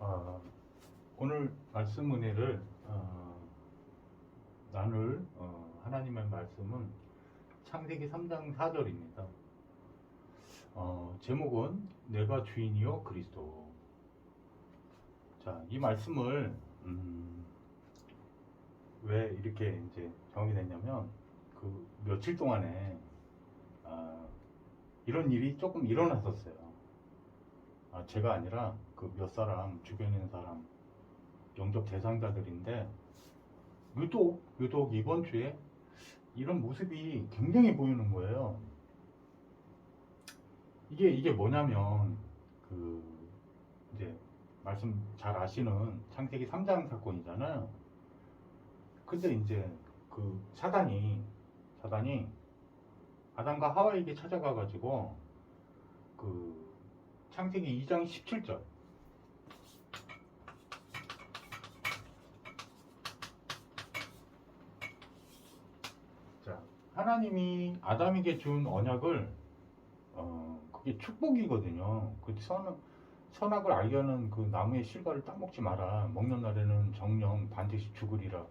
아, 오늘 말씀 은혜를 나눌 하나님의 말씀은 창세기 3장 4절입니다. 제목은 내가 주인이요 그리스도. 자, 이 말씀을 왜 이렇게 이제 정이 됐냐면 그 며칠 동안에 이런 일이 조금 일어났었어요. 제가 아니라 그 몇 사람 주변에 있는 사람 영접 대상자들인데 유독 이번 주에 이런 모습이 굉장히 보이는 거예요. 이게 뭐냐면 그 이제 말씀 잘 아시는 창세기 3장 사건이잖아요. 근데 이제 그 사단이 아담과 하와에게 찾아가 가지고 그 창세기 2장 17절 하나님이 아담에게 준 언약을 그게 축복이거든요. 그 선악을 알게 하는 그 나무의 실과를 따먹지 마라. 먹는 날에는 정령 반드시 죽으리라.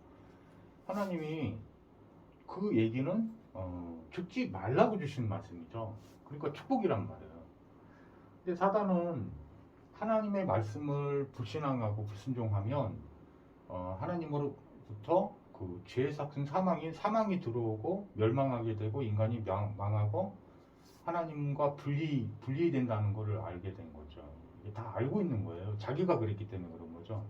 하나님이 그 얘기는 죽지 말라고 주신 말씀이죠. 그러니까 축복이란 말이에요. 근데 사단은 하나님의 말씀을 불신앙하고 불순종하면 하나님으로부터 그 죄의 삭은 사망이 들어오고 멸망하게 되고 인간이 망하고 하나님과 분리된다는 것을 알게 된 거죠. 이게 다 알고 있는 거예요. 자기가 그랬기 때문에 그런 거죠.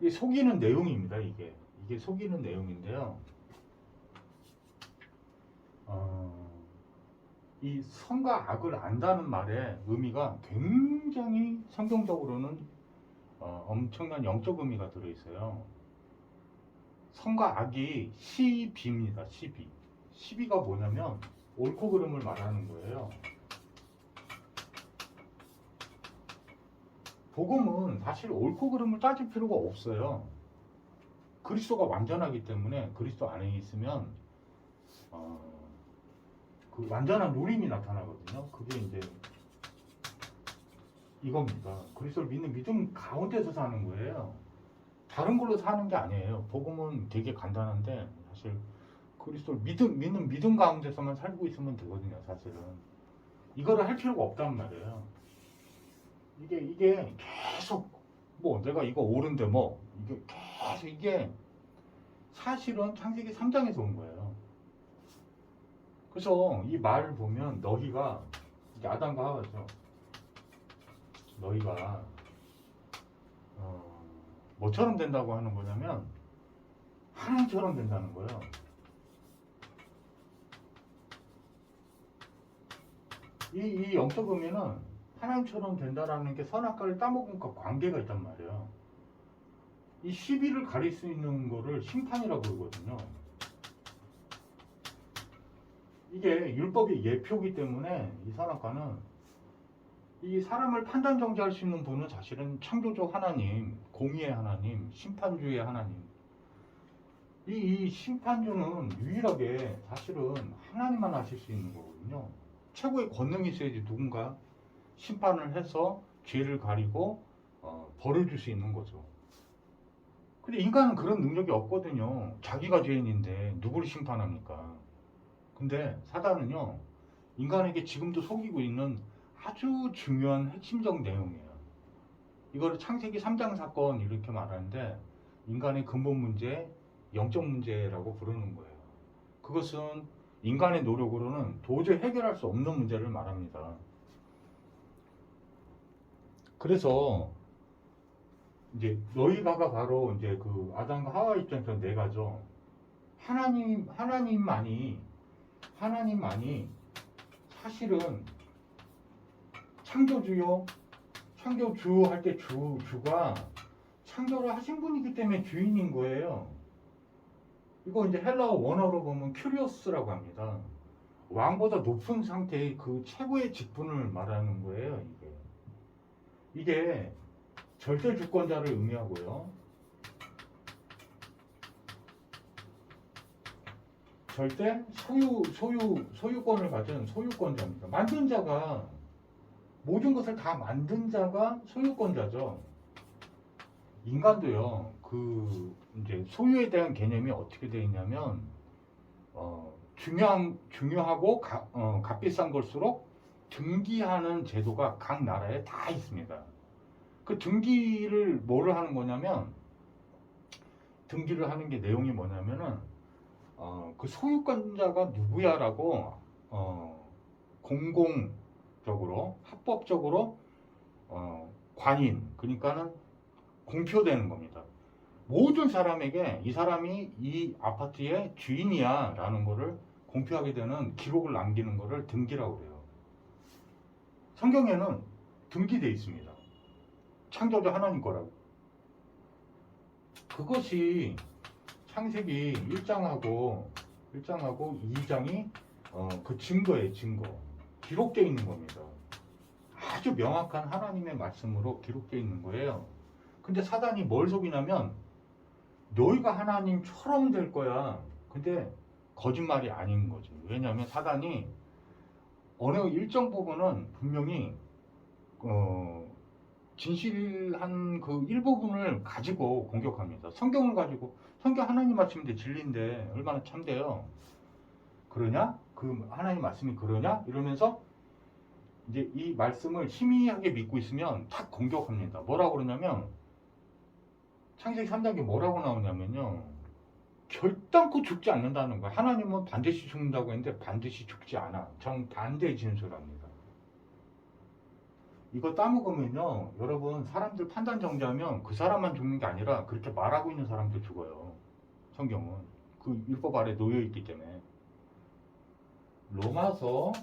이게 속이는 내용입니다. 이게 속이는 내용인데요. 이 선과 악을 안다는 말의 의미가 굉장히 성경적으로는 엄청난 영적 의미가 들어있어요. 선과 악이 시비입니다. 시비가 뭐냐면 옳고 그름을 말하는 거예요. 복음은 사실 옳고 그름을 따질 필요가 없어요. 그리스도가 완전하기 때문에 그리스도 안에 있으면 그 완전한 누림이 나타나거든요. 그게 이제 이겁니다. 그리스도를 믿는 믿음 가운데서 사는 거예요. 다른 걸로 사는 게 아니에요. 복음은 되게 간단한데 사실 그리스도를 믿는 믿음 가운데서만 살고 있으면 되거든요. 사실은 이거를 할 필요가 없단 말이에요. 이게 계속 뭐 내가 이거 옳은데 뭐 이게 계속 이게 사실은 창세기 3장에서 온 거예요. 그래서 이 말을 보면 너희가 이게 아담과 하와죠. 너희가 뭐처럼 된다고 하는 거냐면 하나님처럼 된다는 거예요. 이 영적 의미는 하나님처럼 된다라는 게 선악과를 따먹은 것 관계가 있단 말이에요. 이 시비를 가릴 수 있는 거를 심판이라고 그러거든요. 이게 율법의 예표이기 때문에 이 선악과는 이 사람을 판단 정죄할 수 있는 분은 사실은 창조주 하나님, 공의의 하나님, 심판주의 하나님. 이 심판주는 유일하게 사실은 하나님만 하실 수 있는 거거든요. 최고의 권능이 있어야지 누군가 심판을 해서 죄를 가리고 벌을 줄 수 있는 거죠. 근데 인간은 그런 능력이 없거든요. 자기가 죄인인데 누구를 심판합니까? 근데 사단은요, 인간에게 지금도 속이고 있는 아주 중요한 핵심적 내용이에요. 이거를 창세기 3장 사건 이렇게 말하는데 인간의 근본 문제, 영적 문제라고 부르는 거예요. 그것은 인간의 노력으로는 도저히 해결할 수 없는 문제를 말합니다. 그래서 이제 너희가가 바로 이제 그 아담과 하와 입장에서 내가죠. 하나님만이 사실은 창조주요, 창조주 할 때 주가 창조를 하신 분이기 때문에 주인인 거예요. 이거 이제 헬라어 원어로 보면 큐리오스라고 합니다. 왕보다 높은 상태의 그 최고의 직분을 말하는 거예요. 이게 절대 주권자를 의미하고요. 절대 소유권을 가진 소유권자입니다. 만든 자가 모든 것을 다 만든 자가 소유권자죠. 인간도요. 이제 소유에 대한 개념이 어떻게 되어 있냐면 중요하고 값비싼 걸수록 등기하는 제도가 각 나라에 다 있습니다. 그 등기를 뭐를 하는 거냐면 등기를 하는 게 내용이 뭐냐면은 그 소유권자가 누구야라고 공공적으로 합법적으로 관인 그러니까는 공표되는 겁니다. 모든 사람에게 이 사람이 이 아파트의 주인이야 라는 거를 공표하게 되는 기록을 남기는 거를 등기라고 해요. 성경에는 등기되어 있습니다. 창조주 하나님 거라고. 그것이 창세기 1장하고 2장이 그 증거예요. 증거. 기록되어 있는 겁니다. 아주 명확한 하나님의 말씀으로 기록되어 있는 거예요. 근데 사단이 뭘 속이냐면 너희가 하나님처럼 될 거야. 근데 거짓말이 아닌 거지. 왜냐하면 사단이 어느 일정 부분은 분명히 진실한 그 일부분을 가지고 공격합니다. 성경을 가지고 성경 하나님 말씀인데 진리인데 얼마나 참돼요. 그러냐? 그 하나님 말씀이 그러냐? 이러면서 이제 이 말씀을 희미하게 믿고 있으면 탁 공격합니다. 뭐라고 그러냐면 창세기 3장에 뭐라고 나오냐면요. 결단코 죽지 않는다는 거야. 하나님은 반드시 죽는다고 했는데 반드시 죽지 않아. 정반대의 진술합니다. 이거 따먹으면요. 여러분 사람들 판단 정지하면 그 사람만 죽는 게 아니라 그렇게 말하고 있는 사람도 죽어요. 성경은. 그 율법 아래 놓여 있기 때문에. 로마서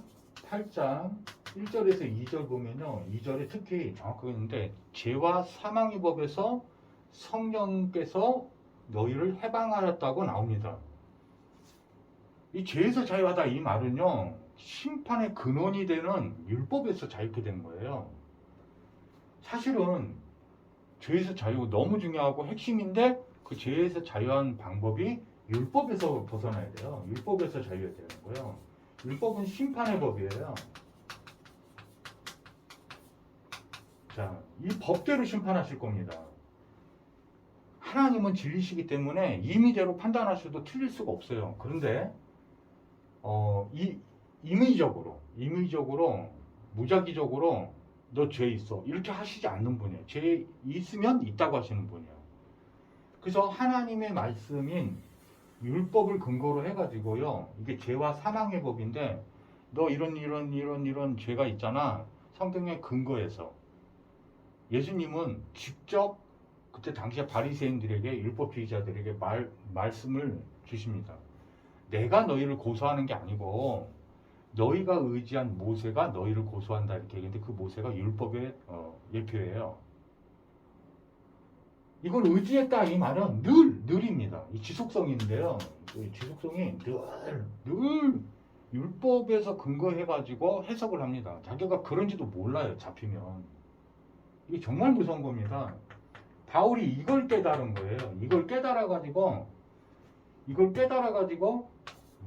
8장 1절에서 2절 보면요. 2절에 특히 정확하게 있는데 죄와 사망의 법에서 성령께서 너희를 해방하였다고 나옵니다. 이 죄에서 자유하다 이 말은요. 심판의 근원이 되는 율법에서 자유케 된 거예요. 사실은 죄에서 자유 너무 중요하고 핵심인데 그 죄에서 자유한 방법이 율법에서 벗어나야 돼요. 율법에서 자유해야 되는 거예요. 율법은 심판의 법이에요. 자, 이 법대로 심판하실 겁니다. 하나님은 진리시기 때문에 임의대로 판단하셔도 틀릴 수가 없어요. 그런데 임의적으로 무작위적으로 너 죄 있어 이렇게 하시지 않는 분이에요. 죄 있으면 있다고 하시는 분이에요. 그래서 하나님의 말씀인 율법을 근거로 해가지고요. 이게 죄와 사망의 법인데 너 이런 죄가 있잖아. 성경의 근거에서 예수님은 직접 그때 당시에 바리새인들에게 율법주의자들에게 말씀을 주십니다. 내가 너희를 고소하는 게 아니고 너희가 의지한 모세가 너희를 고소한다 이렇게 얘기했는데 그 모세가 율법의 예표예요. 이걸 의지했다 이 말은 늘입니다. 이 지속성인데요. 이 지속성이 늘 율법에서 근거해가지고 해석을 합니다. 자기가 그런지도 몰라요. 잡히면. 이게 정말 무서운 겁니다. 바울이 이걸 깨달은 거예요. 이걸 깨달아가지고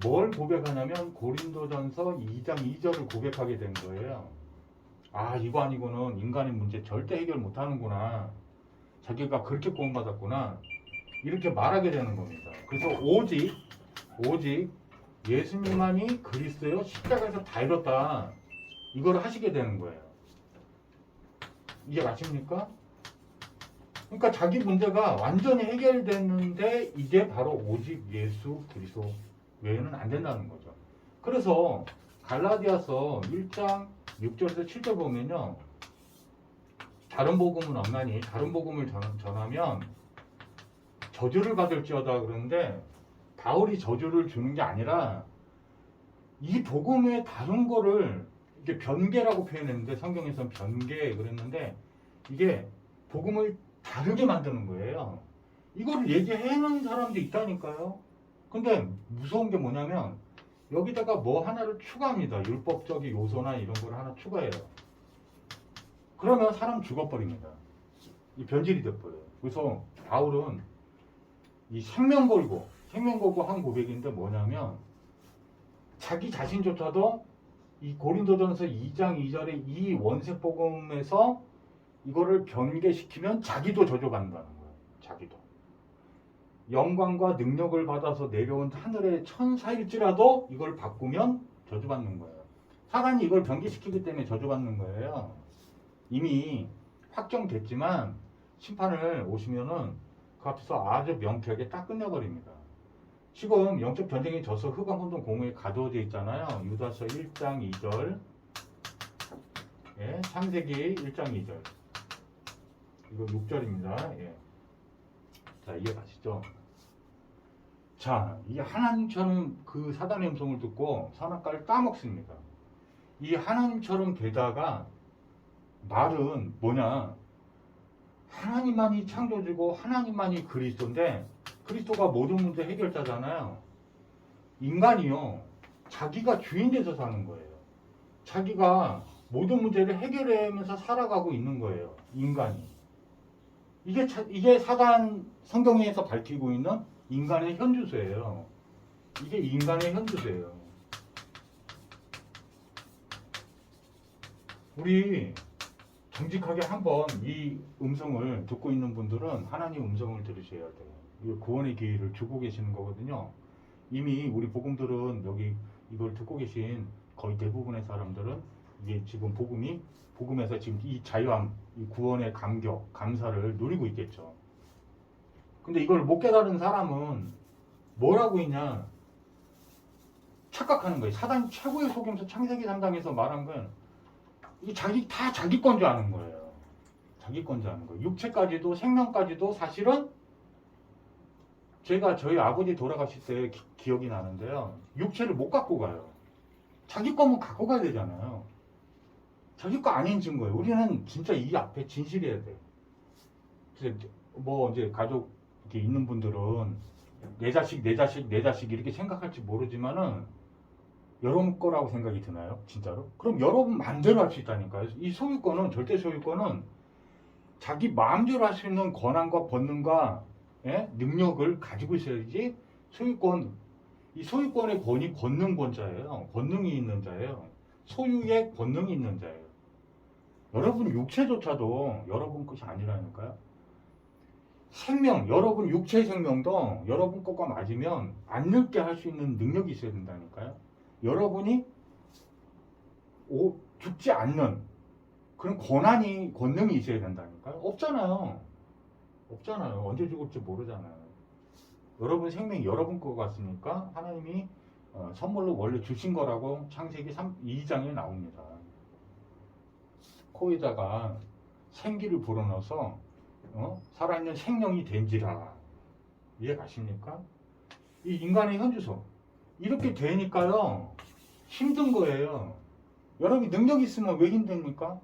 뭘 고백하냐면 고린도전서 2장 2절을 고백하게 된 거예요. 아, 이거 아니고는 인간의 문제 절대 해결 못하는구나. 자기가 그렇게 구원받았구나. 이렇게 말하게 되는 겁니다. 그래서 오직 예수님만이 그리스도요 십자가에서 다 이뤘다. 이걸 하시게 되는 거예요. 이게 맞습니까? 그러니까 자기 문제가 완전히 해결됐는데 이게 바로 오직 예수 그리스도 외에는 안 된다는 거죠. 그래서 갈라디아서 1장 6절에서 7절 보면요. 다른 복음은 없나니 다른 복음을 전하면 저주를 받을지어다 그러는데 바울이 저주를 주는 게 아니라 이 복음의 다른 거를 이게 변개라고 표현했는데 성경에서는 변개 그랬는데 이게 복음을 다르게 만드는 거예요. 이거를 얘기해놓은 사람도 있다니까요. 근데 무서운 게 뭐냐면 여기다가 뭐 하나를 추가합니다. 율법적인 요소나 이런 걸 하나 추가해요. 그러면 사람 죽어버립니다. 이 변질이 돼버려요. 그래서 바울은 이 생명 걸고 한 고백인데 뭐냐면 자기 자신조차도 이 고린도전서 2장 2절의 이 원색 복음에서 이거를 변개시키면 자기도 저주받는다는 거예요. 자기도. 영광과 능력을 받아서 내려온 하늘의 천사일지라도 이걸 바꾸면 저주받는 거예요. 사단이 이걸 변개시키기 때문에 저주받는 거예요. 이미 확정됐지만 심판을 오시면은 그 앞에서 아주 명쾌하게 딱 끝내버립니다. 지금 영적 전쟁이 져서 흑암 혼돈 공허에 가두어져 있잖아요. 유다서 1장 2절, 예, 창세기 1장 2절, 이거 6절입니다. 예. 자, 이해가시죠? 자, 이 하나님처럼 그 사단의 음성을 듣고 선악과를 따먹습니다. 이 하나님처럼 되다가 말은 뭐냐? 하나님만이 창조주고 하나님만이 그리스도인데 그리스도가 모든 문제 해결자잖아요. 인간이요, 자기가 주인 돼서 사는 거예요. 자기가 모든 문제를 해결하면서 살아가고 있는 거예요. 인간이. 이게 사단 성경에서 밝히고 있는 인간의 현주소예요. 이게 인간의 현주소예요. 우리 정직하게 한번 이 음성을 듣고 있는 분들은 하나님 음성을 들으셔야 돼요. 이 구원의 기회를 주고 계시는 거거든요. 이미 우리 복음들은 여기 이걸 듣고 계신 거의 대부분의 사람들은 이게 지금 복음에서 지금 이 자유함, 이 구원의 감격, 감사를 누리고 있겠죠. 근데 이걸 못 깨달은 사람은 뭐라고 있냐? 착각하는 거예요. 사단 최고의 속임수 창세기 3장에서 말한 건 이 다 자기 건 줄 아는 거예요. 자기 건 줄 아는 거예요. 육체까지도 생명까지도 사실은 제가 저희 아버지 돌아가실 때 기억이 나는데요. 육체를 못 갖고 가요. 자기 거면 갖고 가야 되잖아요. 자기 거 아닌 증거예요. 우리는 진짜 이 앞에 진실해야 돼요. 그래서 뭐 이제 가족 이렇게 있는 분들은 내 자식 이렇게 생각할지 모르지만은 여러분 거라고 생각이 드나요? 진짜로? 그럼 여러분 마음대로 할 수 있다니까요. 이 소유권은, 절대 소유권은 자기 마음대로 할 수 있는 권한과 권능과, 예? 능력을 가지고 있어야지. 이 소유권의 권이 권능권자예요. 권능이 있는 자예요. 소유의 권능이 있는 자예요. 여러분 육체조차도 여러분 것이 아니라니까요. 여러분 육체의 생명도 여러분 것과 맞으면 안 늙게 할 수 있는 능력이 있어야 된다니까요. 여러분이 죽지 않는 그런 권능이 있어야 된다니까요. 없잖아요. 언제 죽을지 모르잖아요. 여러분 생명이 여러분 것 같으니까 하나님이 선물로 원래 주신 거라고 창세기 2장에 나옵니다. 코에다가 생기를 불어넣어서 살아있는 생명이 된지라. 이해 가십니까? 이 인간의 현주소. 이렇게 되니까요, 힘든 거예요. 여러분이 능력이 있으면 왜 힘듭니까?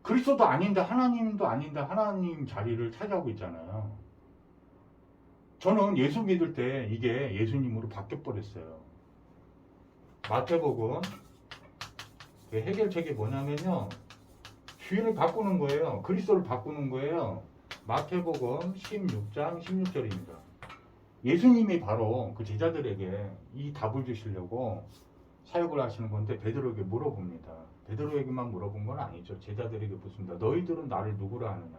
그리스도도 아닌데 하나님도 아닌데 하나님 자리를 차지하고 있잖아요. 저는 예수 믿을 때 이게 예수님으로 바뀌어버렸어요. 마태복음 해결책이 뭐냐면요, 주인을 바꾸는 거예요. 그리스도를 바꾸는 거예요. 마태복음 16장 16절입니다. 예수님이 바로 그 제자들에게 이 답을 주시려고 사역을 하시는 건데 베드로에게 물어봅니다. 베드로에게만 물어본 건 아니죠. 제자들에게 묻습니다. 너희들은 나를 누구라 하느냐?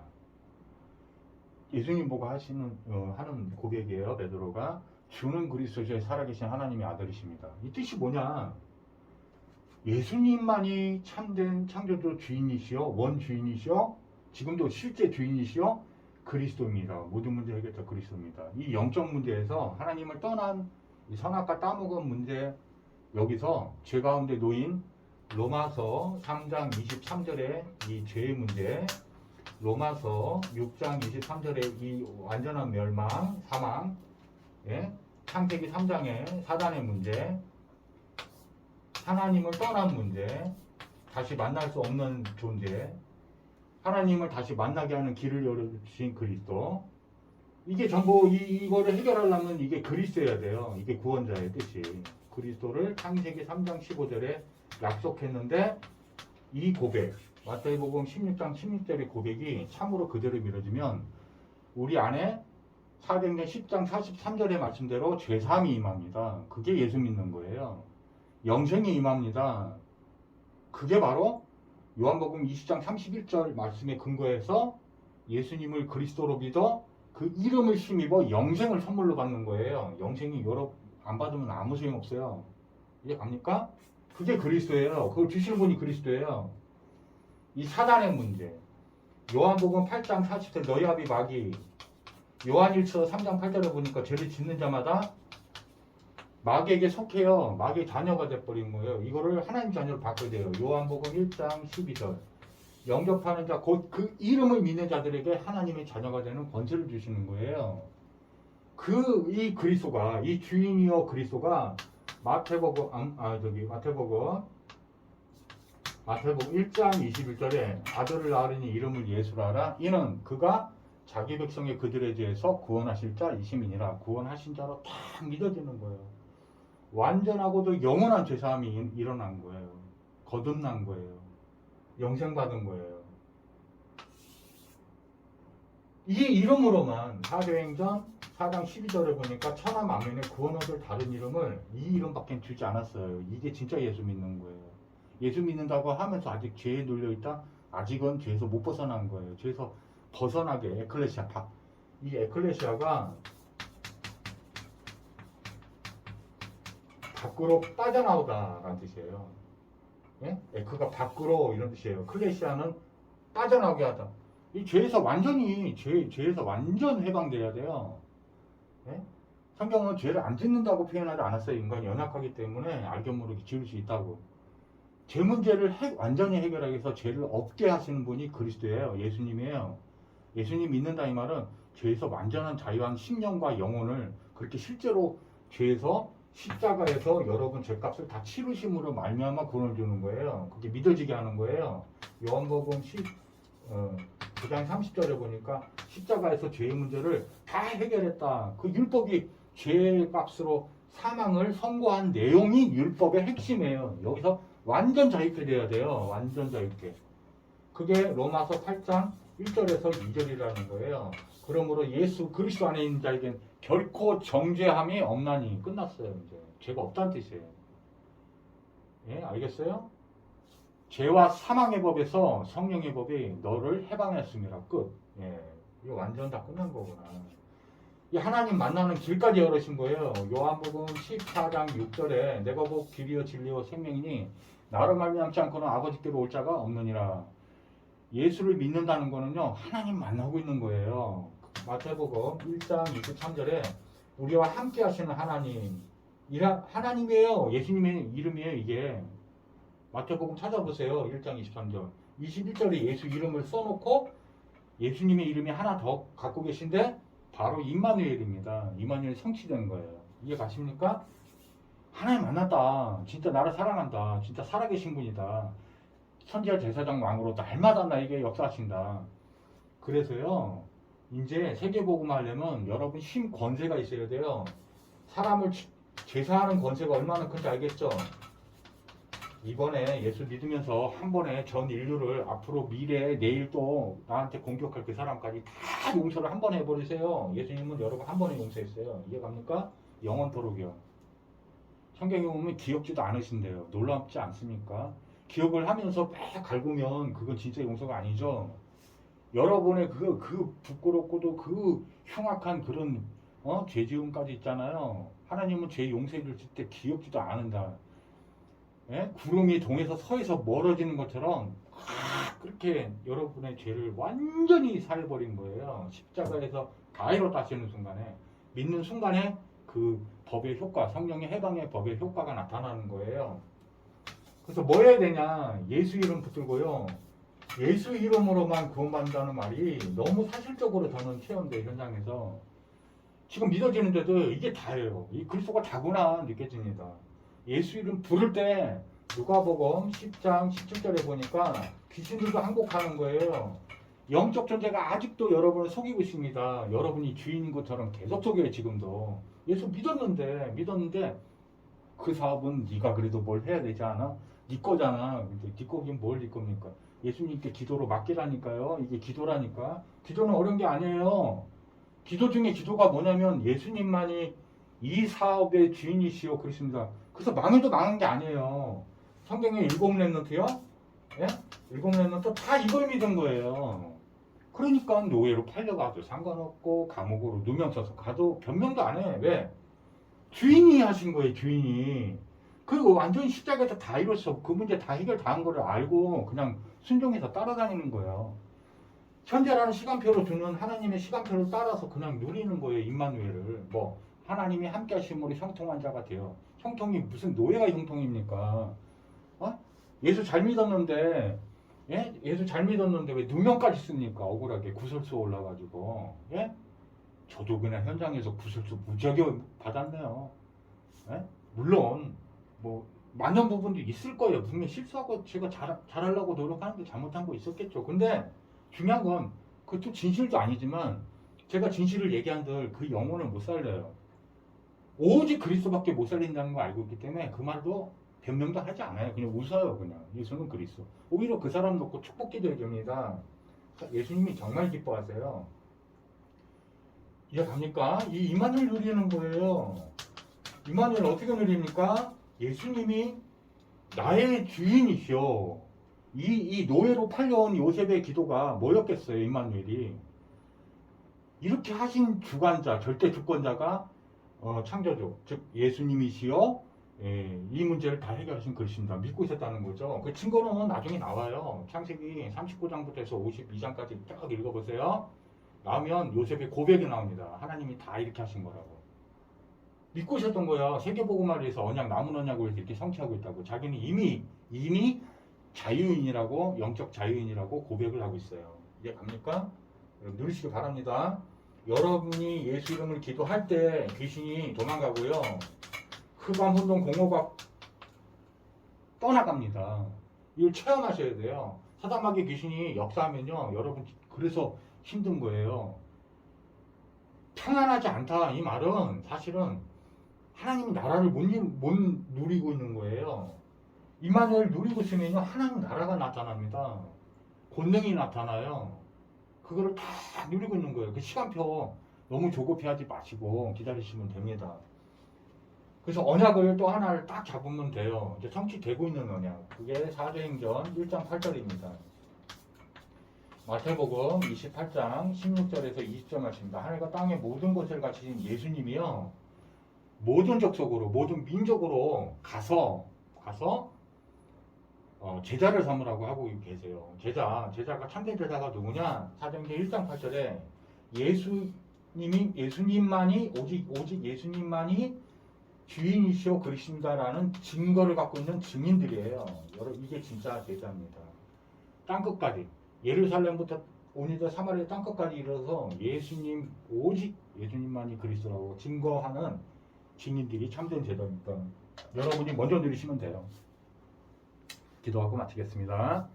예수님 보고 하는 고백이에요. 베드로가 주는 그리스도의 살아계신 하나님의 아들이십니다. 이 뜻이 뭐냐? 예수님만이 참된 창조주 주인이시여, 원주인이시여, 지금도 실제 주인이시여 그리스도입니다. 모든 문제 해결자 그리스도입니다. 이 영적 문제에서 하나님을 떠난 이 선악과 따먹은 문제, 여기서 죄 가운데 놓인 로마서 3장 23절의 이 죄의 문제, 로마서 6장 23절의 이 완전한 멸망, 사망, 예? 창세기 3장의 사단의 문제, 하나님을 떠난 문제, 다시 만날 수 없는 존재, 하나님을 다시 만나게 하는 길을 열어주신 그리스도. 이게 전부 이거를 해결하려면 이게 그리스도여야 돼요. 이게 구원자의 뜻이. 그리스도를 창세기 3장 15절에 약속했는데 이 고백, 마태복음 16장 16절의 고백이 참으로 그대로 미뤄지면 우리 안에 사도행전 10장 43절의 말씀대로 죄사함이 임합니다. 그게 예수 믿는 거예요. 영생이 임합니다. 그게 바로 요한복음 20장 31절 말씀에 근거해서 예수님을 그리스도로 믿어 그 이름을 힘입어 영생을 선물로 받는 거예요. 영생이 여러 안 받으면 아무 소용 없어요. 이해 갑니까? 그게 그리스도예요. 그걸 주시는 분이 그리스도예요. 이 사단의 문제. 요한복음 8장 40절 너희 아비 마귀. 요한일서 3장 8절에 보니까 죄를 짓는 자마다 마귀에게 속해요. 마귀의 자녀가 돼버린 거예요. 이거를 하나님 자녀로 바꿔야 돼요. 요한복음 1장 12절. 영접하는 자, 곧 그 이름을 믿는 자들에게 하나님의 자녀가 되는 권세를 주시는 거예요. 이 그리스도가, 이 주인이요 그리스도가 마태복음 1장 21절에 아들을 낳으니 이름을 예수라 하라. 이는 그가 자기 백성의 그들에 대해서 구원하실 자이심이니라. 구원하신 자로 딱 믿어지는 거예요. 완전하고도 영원한 죄사함이 일어난 거예요. 거듭난 거예요. 영생받은 거예요. 이 이름으로만 사도행전 4장 12절에 보니까 천하 만민의 구원 얻을 다른 이름을 이 이름밖에 주지 않았어요. 이게 진짜 예수 믿는 거예요. 예수 믿는다고 하면서 아직 죄에 눌려있다? 아직은 죄에서 못 벗어난 거예요. 죄에서 벗어나게 에클레시아 이 에클레시아가 밖으로 빠져나오다라는 뜻이에요. 예? 에크가 밖으로 이런 뜻이에요. 클레시아는 빠져나오게 하다. 이 죄에서 완전히 죄에서 완전 해방돼야 돼요. 예? 성경은 죄를 안 짓는다고 표현하지 않았어요. 인간이 연약하기 때문에 알게 모르게 지을 수 있다고. 죄 문제를 완전히 해결하기 위해서 죄를 없게 하시는 분이 그리스도예요. 예수님이에요. 예수님 믿는다 이 말은 죄에서 완전한 자유한 심령과 영혼을 그렇게 실제로 죄에서 십자가에서 여러분 죄값을 다 치르심으로 말미암아 구원을 주는 거예요. 그게 믿어지게 하는 거예요. 요한복음 9장 30절에 보니까 십자가에서 죄의 문제를 다 해결했다. 그 율법이 죄의 값으로 사망을 선고한 내용이 율법의 핵심이에요. 여기서 완전 자유케 돼야 돼요. 완전 자유케. 그게 로마서 8장 1절에서 2절이라는 거예요. 그러므로 예수 그리스도 안에 있는 자에겐 결코 정죄함이 없나니 끝났어요. 이제 죄가 없다는 뜻이에요. 예, 알겠어요? 죄와 사망의 법에서 성령의 법이 너를 해방했습니다. 끝. 예, 이거 완전 다 끝난 거구나. 이 하나님 만나는 길까지 열으신 거예요. 요한복음 14장 6절에 내가 곧 길이요 진리요 생명이니 나로 말미암지 않고는 아버지께로 올 자가 없느니라. 예수를 믿는다는 거는요 하나님 만나고 있는 거예요. 마태복음 1장 23절에 우리와 함께 하시는 하나님 하나님이에요. 예수님의 이름이에요. 이게 마태복음 찾아보세요. 1장 23절 21절에 예수 이름을 써놓고 예수님의 이름이 하나 더 갖고 계신데 바로 임마누엘입니다. 임마누엘 성취된 거예요. 이해 가십니까? 하나님 만났다. 진짜 나를 사랑한다. 진짜 살아계신 분이다. 선지자 제사장 왕으로 날마다 나에게 역사하신다. 그래서요 이제 세계복음 하려면 여러분 힘 권세가 있어야 돼요. 사람을 제사하는 권세가 얼마나 큰지 알겠죠? 이번에 예수 믿으면서 한 번에 전 인류를 앞으로 미래에 내일 또 나한테 공격할 그 사람까지 다 용서를 한 번에 해버리세요. 예수님은 여러분 한 번에 용서했어요. 이해갑니까? 영원토록이요. 성경에 보면 기억지도 않으신대요. 놀랍지 않습니까? 기억을 하면서 막 갈구면 그건 진짜 용서가 아니죠. 여러분의 그 부끄럽고도 그 흉악한 그런 죄 지음까지 있잖아요. 하나님은 죄 용서해 주실 때 기억지도 않는다. 예? 구름이 동에서 서에서 멀어지는 것처럼 그렇게 여러분의 죄를 완전히 사해버린 거예요. 십자가에서 가해로 따시는 순간에 믿는 순간에 그 법의 효과, 성령의 해방의 법의 효과가 나타나는 거예요. 그래서 뭐 해야 되냐? 예수 이름 붙들고요. 예수 이름으로만 구원받는다는 말이 너무 사실적으로 저는 체험돼 현장에서 지금 믿어지는데도 이게 다예요. 이 그리스도가 다구나 느껴집니다. 예수 이름 부를 때 누가복음 10장 17절에 보니까 귀신들도 항복하는 거예요. 영적 존재가 아직도 여러분을 속이고 있습니다. 여러분이 주인인 것처럼 계속 속여요. 지금도 예수 믿었는데 그 사업은 네가 그래도 뭘 해야 되지 않아? 네 거잖아. 근데 네 거긴 뭘 네 겁니까? 예수님께 기도로 맡기라니까요. 이게 기도라니까. 기도는 어려운 게 아니에요. 기도 중에 기도가 뭐냐면 예수님만이 이 사업의 주인이시오 그렇습니다. 그래서 망해도 망한 게 아니에요. 성경에 7 렘넌트요? 예? 7 렘넌트 다 이걸 믿은 거예요. 그러니까 노예로 팔려가도 상관없고 감옥으로 누명 써서 가도 변명도 안 해. 왜? 주인이 하신 거예요, 주인이. 그리고 완전히 십자가에서 다 이뤘어. 그 문제 다 해결 다 한 거를 알고 그냥 순종해서 따라다니는 거예요. 현재라는 시간표로 주는 하나님의 시간표를 따라서 그냥 누리는 거예요, 임마누엘을. 뭐 하나님이 함께 하심으로 형통한 자가 돼요. 형통이 무슨 노예가 형통입니까? 어? 예수 잘 믿었는데, 예? 예수 잘 믿었는데 왜 누명까지 씁니까? 억울하게 구설수 올라가지고, 예? 저도 그냥 현장에서 구설수 무지하게 받았네요. 예? 물론 뭐 많은 부분도 있을 거예요. 분명 실수하고 제가 잘하려고 노력하는데 잘못한 거 있었겠죠. 근데 중요한 건 그것도 진실도 아니지만 제가 진실을 얘기한들 그 영혼을 못 살려요. 오직 그리스도밖에 못 살린다는 거 알고 있기 때문에 그 말도 변명도 하지 않아요. 그냥 웃어요. 그냥 예수는 그리스도. 오히려 그 사람 놓고 축복기도 해줍니다. 예수님이 정말 기뻐하세요. 이해갑니까? 이 이만을 누리는 거예요. 이만을 어떻게 누립니까? 예수님이 나의 주인이시오. 이 노예로 팔려온 요셉의 기도가 뭐였겠어요, 임마누엘이. 이렇게 하신 주관자, 절대 주권자가 창조주, 즉 예수님이시여, 예, 이 문제를 다 해결하신 그리스도다 믿고 있었다는 거죠. 그 증거는 나중에 나와요. 창세기 39장부터 해서 52장까지 쭉 읽어보세요. 나오면 요셉의 고백이 나옵니다. 하나님이 다 이렇게 하신 거라고. 믿고 있었던 거야. 세계복음화를 해서 언약, 남은 언약을 이렇게 성취하고 있다고. 자기는 이미 자유인이라고, 영적 자유인이라고 고백을 하고 있어요. 이해 갑니까? 누리시기 바랍니다. 여러분이 예수 이름을 기도할 때 귀신이 도망가고요. 흑암, 혼돈, 공허가 떠나갑니다. 이걸 체험하셔야 돼요. 사단마귀 귀신이 역사하면요. 여러분 그래서 힘든 거예요. 평안하지 않다 이 말은 사실은 하나님 나라를 못 누리고 있는 거예요. 이만을 누리고 있으면요 하나님 나라가 나타납니다. 권능이 나타나요. 그거를 다 누리고 있는 거예요. 그 시간표 너무 조급해하지 마시고 기다리시면 됩니다. 그래서 언약을 또 하나를 딱 잡으면 돼요. 이제 성취되고 있는 언약. 그게 사도행전 1장 8절입니다. 마태복음 28장 16절에서 20절 말씀입니다. 하늘과 땅의 모든 것을 가지신 예수님이요. 모든 족속으로 모든 민족으로 가서 제자를 삼으라고 하고 계세요. 제자가 참된 제자가 누구냐? 사도행전 1장 8절에 예수님만이 오직 예수님만이 주인이시오 그리스도다라는 증거를 갖고 있는 증인들이에요. 여러분 이게 진짜 제자입니다. 땅끝까지 예루살렘부터 오니도 사마리아 땅끝까지 이르러서 오직 예수님만이 그리스도라고 증거하는 증인들이 참된 제자니까 여러분이 먼저 누리시면 돼요. 기도하고 마치겠습니다.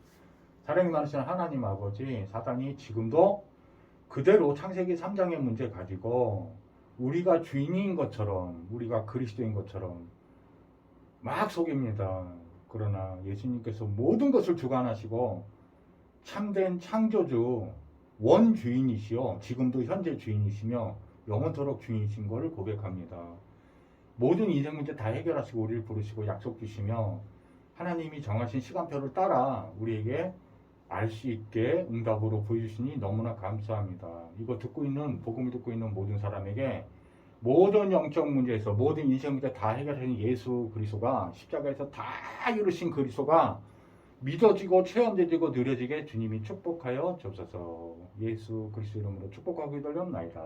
사랑이 많으신 하나님 아버지, 사단이 지금도 그대로 창세기 3장의 문제 가지고 우리가 주인인 것처럼, 우리가 그리스도인 것처럼 막 속입니다. 그러나 예수님께서 모든 것을 주관하시고 참된 창조주, 원주인이시요, 지금도 현재 주인이시며 영원토록 주인이신 것을 고백합니다. 모든 인생 문제 다 해결하시고 우리를 부르시고 약속 주시며 하나님이 정하신 시간표를 따라 우리에게 알 수 있게 응답으로 보여주시니 너무나 감사합니다. 이거 복음을 듣고 있는 모든 사람에게 모든 영적 문제에서 모든 인생 문제 다 해결하신 예수 그리스도가 십자가에서 다 이루신 그리스도가 믿어지고 체험되고 느려지게 주님이 축복하여 주옵소서. 예수 그리스도 이름으로 축복하고 기도하옵나이다.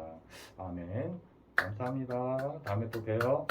아멘. 감사합니다. 다음에 또 봬요.